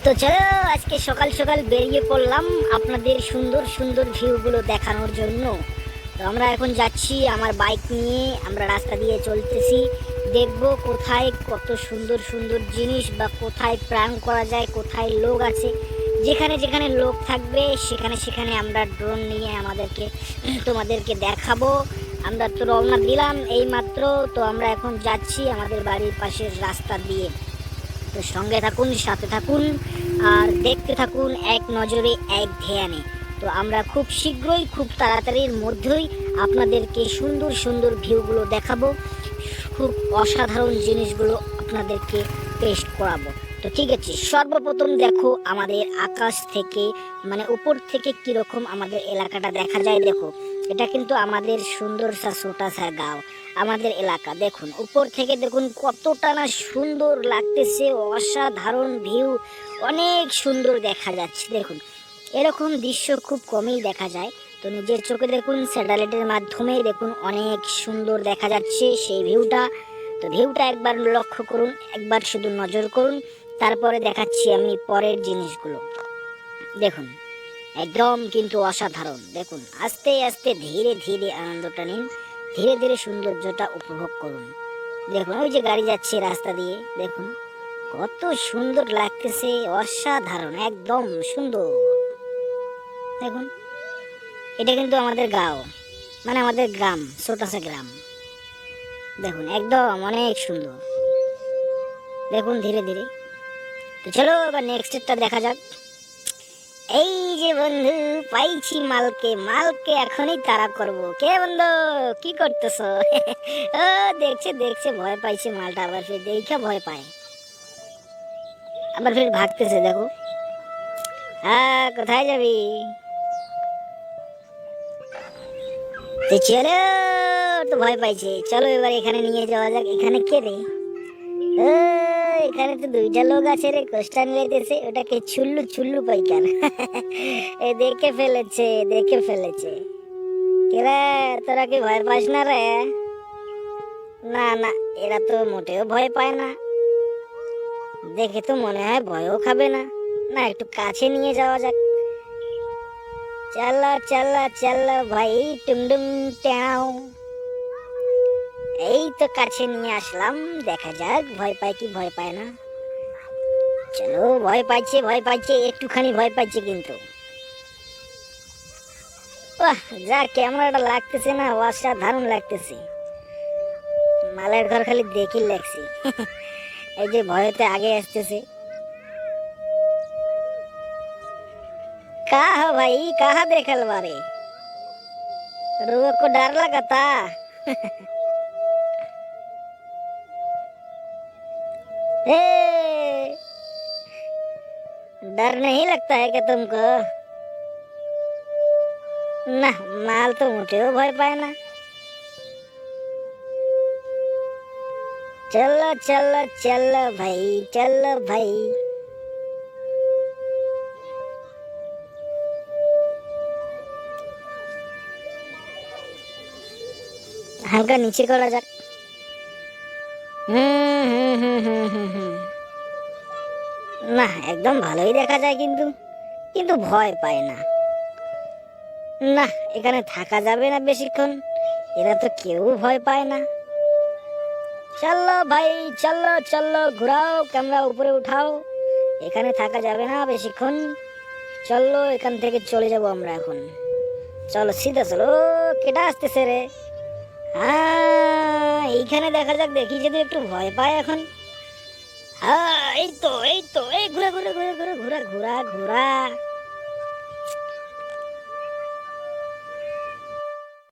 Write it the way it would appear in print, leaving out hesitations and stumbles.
তো চলো আজকে সকাল সকাল বেরিয়ে পড়লাম আপনাদের সুন্দর সুন্দর ভিউগুলো দেখানোর জন্য। তো আমরা এখন যাচ্ছি আমার বাইক নিয়ে, আমরা রাস্তা দিয়ে চলতেছি, দেখব কোথায় কত সুন্দর সুন্দর জিনিস বা কোথায় প্রাণ করা যায়, কোথায় লোক আছে। যেখানে যেখানে লোক থাকবে সেখানে সেখানে আমরা ড্রোন নিয়ে তোমাদেরকে দেখাবো। আমরা তো রওনা দিলাম এই মাত্র, তো আমরা এখন যাচ্ছি আমাদের বাড়ির পাশের রাস্তা দিয়ে। তো সঙ্গে থাকুন, সাথে থাকুন, আর দেখতে থাকুন এক নজরে এক ধ্যানে। তো আমরা খুব শীঘ্রই, খুব তাড়াতাড়ির মধ্যেই আপনাদেরকে সুন্দর সুন্দর ভিউগুলো দেখাবো, খুব অসাধারণ জিনিসগুলো আপনাদেরকে টেস্ট করাবো। তো ঠিক আছে, সর্বপ্রথম দেখো আমাদের আকাশ থেকে, মানে উপর থেকে কিরকম আমাদের এলাকাটা দেখা যায়। দেখো, এটা কিন্তু আমাদের সুন্দর সা ছোটা সা গাঁও, আমাদের এলাকা। দেখুন উপর থেকে দেখুন কতটা না সুন্দর লাগতেছে, অসাধারণ ভিউ, অনেক সুন্দর দেখা যাচ্ছে। দেখুন এরকম দৃশ্য খুব কমই দেখা যায়। তো নিজের চোখে দেখুন, স্যাটেলাইটের মাধ্যমে দেখুন অনেক সুন্দর দেখা যাচ্ছে সেই ভিউটা। তো ভিউটা একবার লক্ষ্য করুন, একবার শুধু নজর করুন, তারপরে দেখাচ্ছি আমি পরের জিনিসগুলো। দেখুন একদম কিন্তু অসাধারণ। দেখুন আস্তে আস্তে ধীরে ধীরে আনন্দটা নিন, ধীরে ধীরে সৌন্দর্যটা উপভোগ করুন। দেখুন ওই যে গাড়ি যাচ্ছে রাস্তা দিয়ে, দেখুন কত সুন্দর লাগতেছে, অসাধারণ, একদম সুন্দর। দেখুন এটা কিন্তু আমাদের গাঁও, মানে আমাদের গ্রাম, ছোটাসা গ্রাম। দেখুন একদম অনেক সুন্দর। দেখুন ধীরে ধীরে। তো চলো এবার নেক্সটটা দেখা যাক। এই যে বন্ধু, পাইছি মালকে, মালকে এখনই তাড়া করব। কে বন্ধু, কি করতেছ? ও দেখছে দেখছে, ভয় পাইছে মালটা, আবার ফির দেখে ভয় পায়, আবার ফির ভাগতেছে। দেখো, হ্যাঁ কোথায় যাবি? তো চলো, তো ভয় পাইছে, চলো এবার এখানে নিয়ে যাওয়া যাক। এখানে কে রে? ও, এখানে তো দুইটা লোক আছে রে, কোস্টান লেতেছে। ওটাকে ছুল্লু ছুল্লু পাইকার। এ দেখে ফেলেছে, দেখে ফেলেছে। কেরে, তোরা কি ভয় পাস না রে? না না, এরা তো মোটেও ভয় পায় না, দেখে তো মনে হয় ভয়ও খাবে না। না, একটু কাছে নিয়ে যাওয়া যাক। চলো চলো চলো ভাই, টুমডুম ট্যাও। এই তো কাছে নিয়ে আসলাম, দেখা যাক ভয় পায় কি ভয় পায় না। চলো, ভয় পাইছে, ভয় পাইছে, একটুখানি ভয় পাইছে কিন্তু। বাহ, যা ক্যামেরাটা লাগতেছে না, অসাধারণ লাগতেছে। মালের ঘর খালি দেখি লাগছি। এই যে ভয়তে আগে আসতেছে। का हो भाई, कहाँ देखल बारे? रुआ को डर लगा था? ए, डर नहीं लगता है क्या तुमको? ना, माल तो मुझे भय पाए ना। चलो चलो चलो भाई, चलो भाई। হালকা নিচে করা যাক। হুম হুম হুম হুম হুম হুম। না, একদম ভালোই দেখা যায়, কিন্তু কিন্তু ভয় পায় না। না, এখানে থাকা যাবে না বেশিক্ষণ, এরা তো কেউ ভয় পায় না। চলো ভাই, চলো চলো, ঘুরাও ক্যামেরা, উপরে উঠাও। এখানে থাকা যাবে না বেশিক্ষণ, চলো এখান থেকে চলে যাব আমরা এখন। চলো সিধা চলো। কেটা আসতেছে রে? হ্যাঁ, এইখানে দেখা যাক, দেখি যদি একটু ভয় পায় এখন। হ্যাঁ এই তো, এই তো, এই ঘুরা ঘুরা ঘুরা ঘুরা ঘুরা ঘুরা ঘুরা।